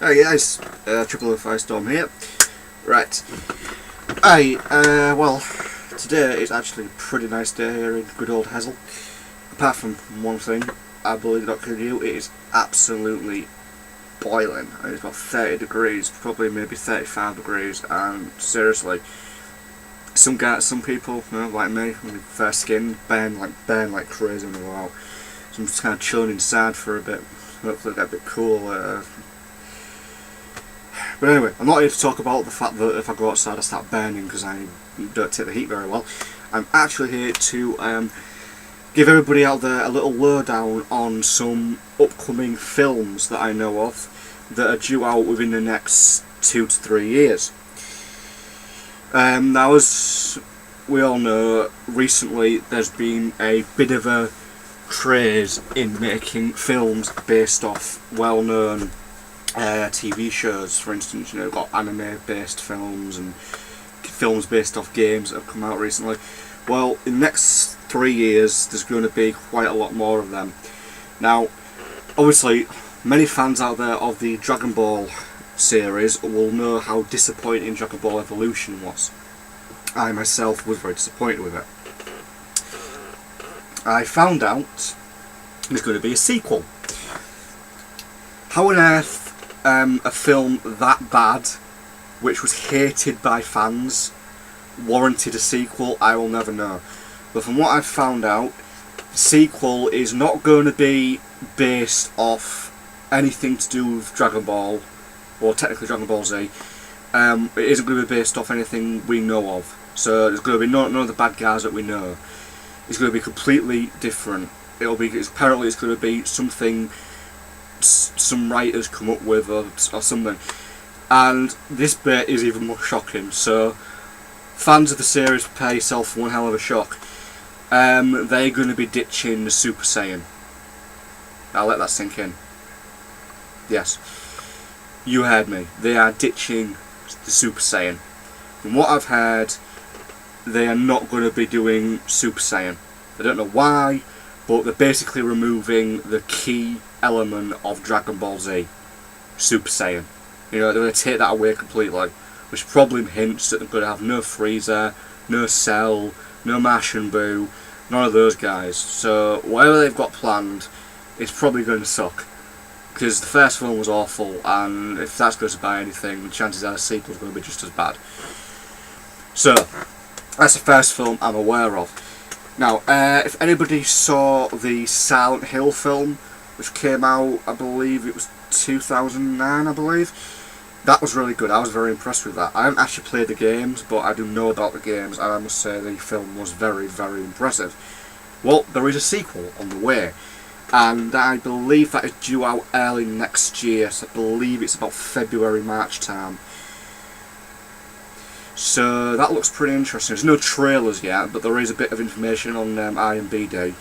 Hey guys, Triple Firestorm here. Right. Well, today is actually a pretty nice day here in good old Hazel. Apart from one thing, I believe not kidding you, it is absolutely boiling. It's about 30 degrees, probably maybe 35 degrees, and seriously, some people, you know, like me, with fair skin, burn like crazy when they go out. So I'm just kind of chilling inside for a bit. Hopefully get a bit cool. But anyway, I'm not here to talk about the fact that if I go outside I start burning because I don't take the heat very well. I'm actually here to give everybody out there a little lowdown on some upcoming films that I know of that are due out within the next 2 to 3 years. Now, as we all know, recently there's been a bit of a craze in making films based off well-known TV shows. For instance, you know, got anime-based films and films based off games that have come out recently. Well, in the next 3 years, there's going to be quite a lot more of them. Now, obviously, many fans out there of the Dragon Ball series will know how disappointing Dragon Ball Evolution was. I myself was very disappointed with it. I found out there's going to be a sequel. How on earth a film that bad, which was hated by fans, warranted a sequel, I will never know. But from what I've found out, the sequel is not going to be based off anything to do with Dragon Ball, or technically Dragon Ball Z. It isn't going to be based off anything we know of. So there's going to be none of the bad guys that we know. It's going to be completely different. Apparently it's going to be something some writers come up with or something, and this bit is even more shocking. So fans of the series, prepare yourself for one hell of a shock. They're going to be ditching the Super Saiyan. I'll let that sink in. Yes, you heard me. They are ditching the Super Saiyan. From what I've heard, they are not going to be doing Super Saiyan. I don't know why, but they're basically removing the key element of Dragon Ball Z, Super Saiyan. You know, they're going to take that away completely, which probably hints that they're going to have no Frieza, no Cell, no Majin Buu, none of those guys. So whatever they've got planned, it's probably going to suck, because the first film was awful, and if that's going to buy anything, the chances are the sequel's going to be just as bad. So that's the first film I'm aware of. Now, if anybody saw the Silent Hill film, which came out, I believe it was 2009, I believe, that was really good. I was very impressed with that. I haven't actually played the games, but I do know about the games, and I must say the film was very, very impressive. Well, there is a sequel on the way, and I believe that is due out early next year, so I believe it's about February, March time. So that looks pretty interesting. There's no trailers yet, but there is a bit of information on IMDb.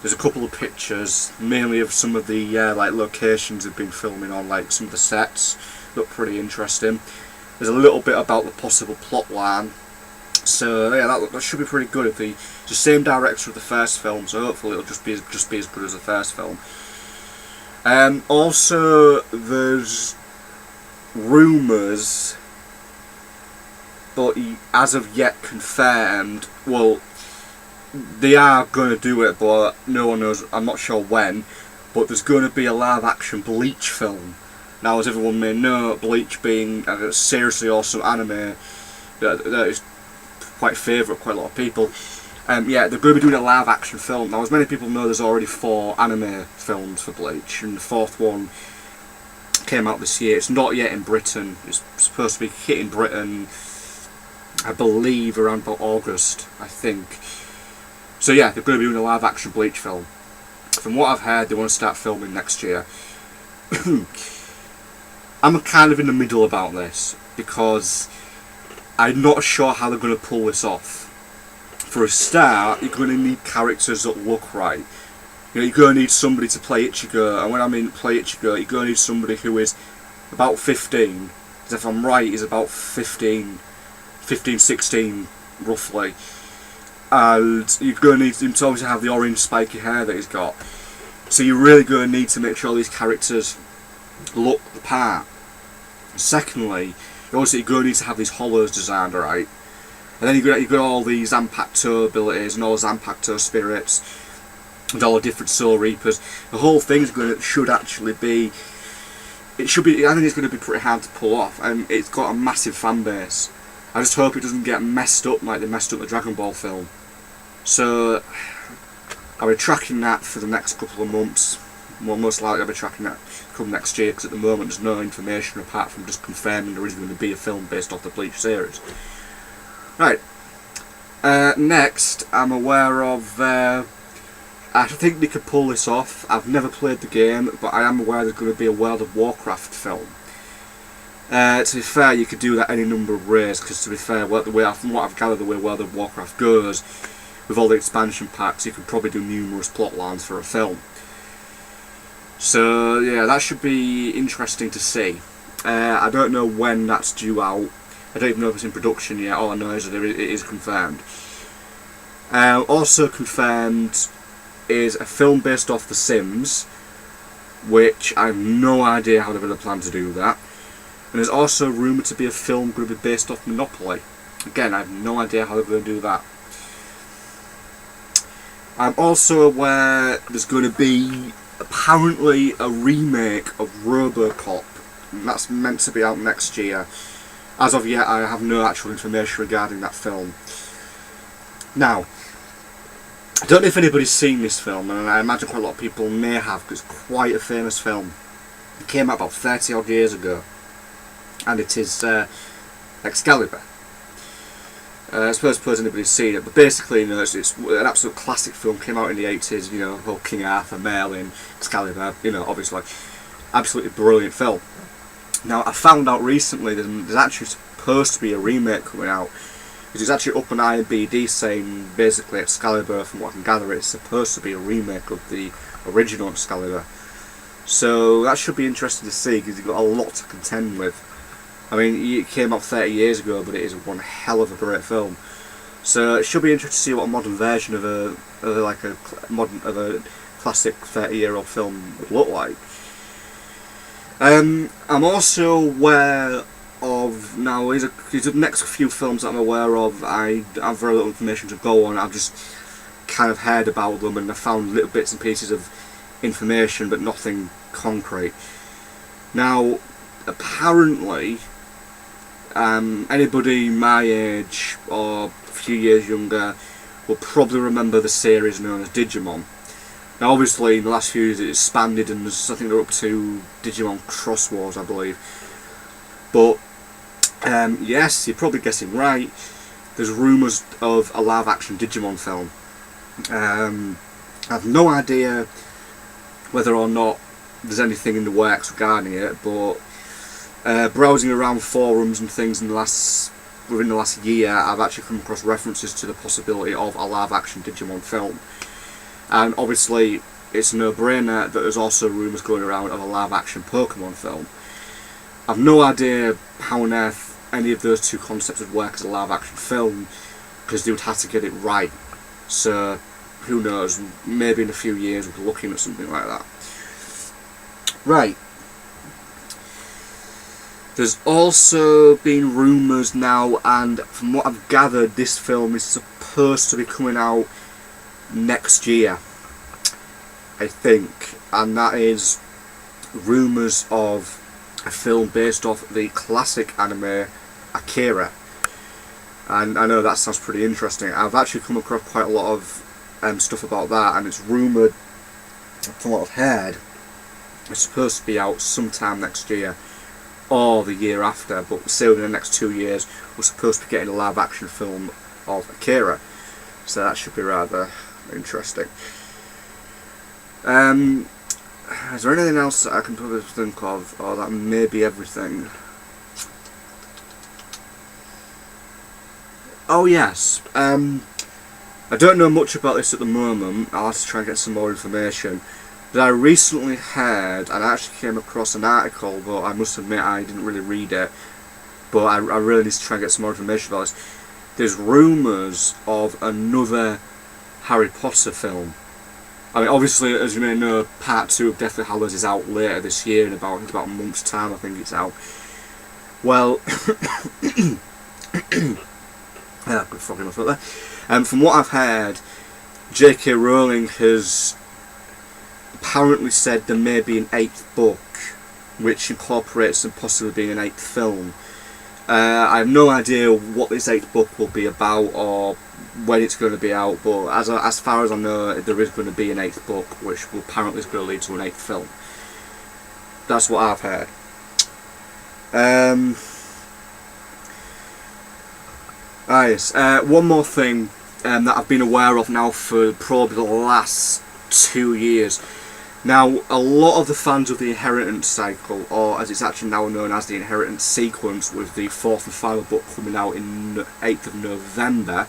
There's a couple of pictures, mainly of some of the like locations they've been filming on, like some of the sets. Look pretty interesting. There's a little bit about the possible plot line. So yeah, that should be pretty good. If it's the same director of the first film, so hopefully it'll just be as good as the first film. Also, there's rumours, but as of yet confirmed, well, they are going to do it, but no one knows, I'm not sure when, but there's going to be a live-action Bleach film. Now, as everyone may know, Bleach being a seriously awesome anime that is quite favourite quite a lot of people, yeah, they're going to be doing a live-action film. Now, as many people know, there's already 4 anime films for Bleach, and the 4th one came out this year. It's not yet in Britain. It's supposed to be hitting Britain, I believe, around about August, I think. So yeah, they're going to be doing a live-action Bleach film. From what I've heard, they want to start filming next year. I'm kind of in the middle about this, because I'm not sure how they're going to pull this off. For a start, you're going to need characters that look right. You know, you're going to need somebody to play Ichigo, and when I mean play Ichigo, you're going to need somebody who is about 15, because if I'm right, he's about 15, 16 roughly. And you're going to need him to obviously have the orange spiky hair that he's got. So you're really going to need to make sure these characters look the part. Secondly, obviously you're going to need to have these hollows designed, right? And then you've got all these Zanpakuto abilities and all the Zanpakuto spirits and all the different Soul Reapers. The whole thing's should actually be. It should be. I think it's going to be pretty hard to pull off, and it's got a massive fan base. I just hope it doesn't get messed up like they messed up the Dragon Ball film. So I'll be tracking that for the next couple of months. Well, most likely I'll be tracking that come next year, because at the moment there's no information apart from just confirming there is going to be a film based off the Bleach series. Right. Next, I'm aware of. I think they could pull this off. I've never played the game, but I am aware there's going to be a World of Warcraft film. To be fair, you could do that any number of ways, because to be fair, from what I've gathered, the way World of Warcraft goes, with all the expansion packs, you could probably do numerous plot lines for a film. So yeah, that should be interesting to see. I don't know when that's due out. I don't even know if it's in production yet. All I know is that it is confirmed. Also confirmed is a film based off The Sims, which I have no idea how they're going to plan to do that. And there's also rumoured to be a film going to be based off Monopoly. Again, I have no idea how they're going to do that. I'm also aware there's going to be apparently a remake of Robocop, and that's meant to be out next year. As of yet, I have no actual information regarding that film. Now, I don't know if anybody's seen this film, and I imagine quite a lot of people may have, because it's quite a famous film. It came out about 30 odd years ago, and it is Excalibur. I suppose anybody's seen it, but basically, you know, it's an absolute classic film. Came out in the 80s, you know, whole King Arthur, Merlin, Excalibur, you know, obviously, absolutely brilliant film. Now, I found out recently that there's actually supposed to be a remake coming out. It's actually up on IMDb saying basically Excalibur, from what I can gather, it's supposed to be a remake of the original Excalibur. So that should be interesting to see, because you've got a lot to contend with. I mean, it came out 30 years ago, but it is one hell of a great film. So it should be interesting to see what a modern version of a classic 30-year-old film would look like. I'm also aware of, now these are the next few films that I'm aware of. I have very little information to go on. I've just kind of heard about them, and I found little bits and pieces of information, but nothing concrete. Now, apparently, anybody my age or a few years younger will probably remember the series known as Digimon. Now, obviously, in the last few years it's expanded, and I think they're up to Digimon Cross Wars, I believe. But yes, you're probably guessing right. There's rumours of a live-action Digimon film. I have no idea whether or not there's anything in the works regarding it, but browsing around forums and things within the last year, I've actually come across references to the possibility of a live-action Digimon film. And obviously, it's a no-brainer that there's also rumours going around of a live-action Pokemon film. I've no idea how on earth any of those two concepts would work as a live-action film, because they would have to get it right. So, who knows, maybe in a few years we'll be looking at something like that. Right. There's also been rumours now, and from what I've gathered, this film is supposed to be coming out next year, I think, and that is rumours of a film based off the classic anime Akira. And I know that sounds pretty interesting. I've actually come across quite a lot of stuff about that, and it's rumoured, from what I've heard, it's supposed to be out sometime next year or the year after, but say within the next 2 years we're supposed to be getting a live action film of Akira, so that should be rather interesting. Is there anything else that I can probably think of, or that may be everything? Oh yes, I don't know much about this at the moment. I'll have to try and get some more information. But I recently heard, and I actually came across an article, but I must admit I didn't really read it, but I really need to try and get some more information about this. There's rumours of another Harry Potter film. I mean, obviously, as you may know, Part 2 of Deathly Hallows is out later this year, in about a month's time, I think it's out. Well, yeah, good frog in my throat there. From what I've heard, J.K. Rowling has apparently said there may be an 8th book, which incorporates and possibly being an 8th film. I have no idea what this 8th book will be about or when it's going to be out, but as far as I know, there is going to be an 8th book, which will apparently is going to lead to an 8th film. That's what I've heard. Yes. One more thing that I've been aware of now for probably the last 2 years. Now, a lot of the fans of the Inheritance cycle, or as it's actually now known as the Inheritance sequence, with the 4th and final book coming out in 8th of November.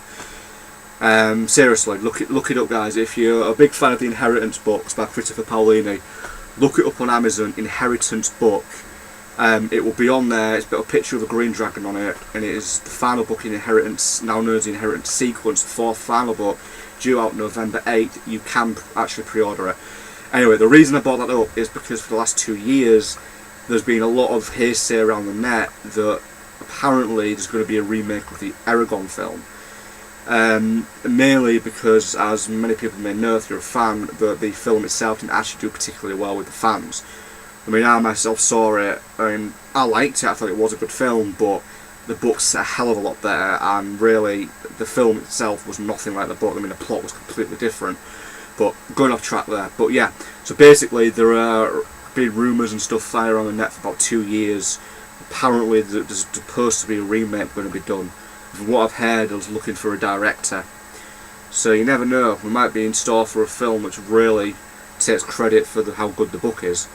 Seriously, look it up, guys. If you're a big fan of the Inheritance books by Christopher Paolini, look it up on Amazon, Inheritance book. It will be on there. It's got a picture of a green dragon on it, and it is the final book in Inheritance, now known as the Inheritance sequence, the 4th final book, due out November 8th. You can actually pre-order it. Anyway, the reason I brought that up is because for the last 2 years there's been a lot of hearsay around the net that apparently there's going to be a remake of the Eragon film. Mainly because, as many people may know if you're a fan, that the film itself didn't actually do particularly well with the fans. I mean, I myself saw it and I liked it, I thought it was a good film, but the book's a hell of a lot better, and really the film itself was nothing like the book. I mean, the plot was completely different. But going off track there. But yeah, so basically there are been rumours and stuff flying around the net for about 2 years. Apparently there's supposed to be a remake going to be done. From what I've heard, I was looking for a director. So you never know, we might be in store for a film which really takes credit for how good the book is.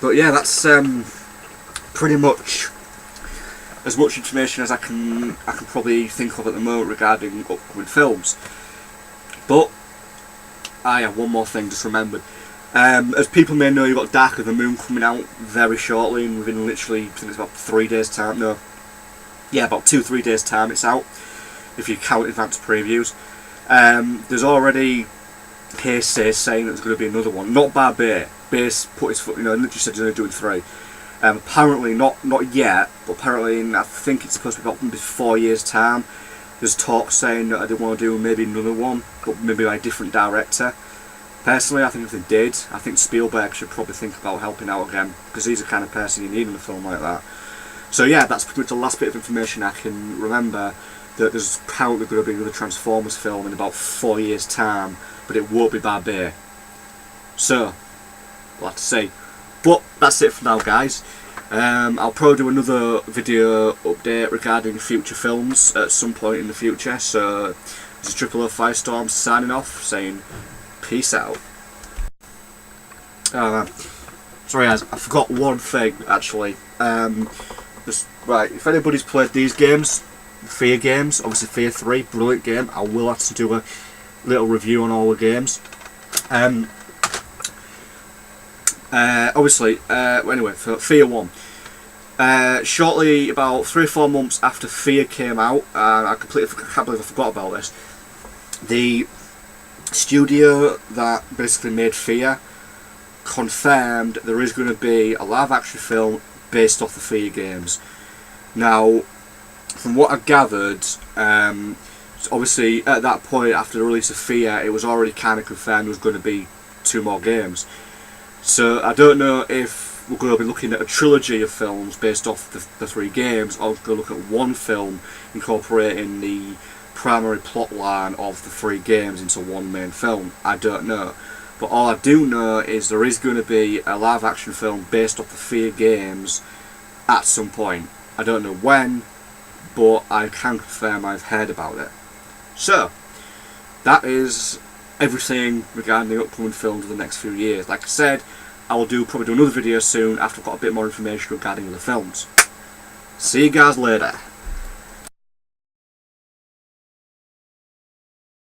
But yeah, that's pretty much as much information as I can probably think of at the moment regarding upcoming films. But I have one more thing just remembered. As people may know, you've got Dark of the Moon coming out very shortly, and within literally, I think it's about 3 days time, no, yeah, about 2-3 days time it's out, if you count advanced previews. There's already hearsay saying that there's going to be another one, not by Bay. Bay's put his foot, literally said he's only doing 3. Apparently, not yet, but apparently, I think it's supposed to be about maybe 4 years time. There's talk saying that they want to do maybe another one, but maybe by a different director. Personally, I think if they did, I think Spielberg should probably think about helping out again, because he's the kind of person you need in a film like that. So yeah, that's pretty much the last bit of information I can remember, that there's apparently going to be another Transformers film in about 4 years time, but it won't be by Bay. So, we'll have to see. But that's it for now, guys. I'll probably do another video update regarding future films at some point in the future. So, this is Triple O Firestorm signing off, saying peace out. Sorry guys, I forgot one thing actually. Right, if anybody's played these games, Fear games, obviously Fear 3, brilliant game. I will have to do a little review on all the games. Anyway, for Fear 1. Shortly, about 3 or 4 months after Fear came out, I can't believe I forgot about this, the studio that basically made Fear confirmed there is going to be a live action film based off the Fear games. Now, from what I gathered, obviously at that point after the release of Fear, it was already kind of confirmed there was going to be 2 more games. So I don't know if we're going to be looking at a trilogy of films based off the 3 games, or we're going to look at one film incorporating the primary plot line of the 3 games into one main film. I don't know. But all I do know is there is going to be a live action film based off the Fear games at some point. I don't know when, but I can confirm I've heard about it. So, that is everything regarding the upcoming films of the next few years. Like I said, I will probably do another video soon after I've got a bit more information regarding the films. See you guys later.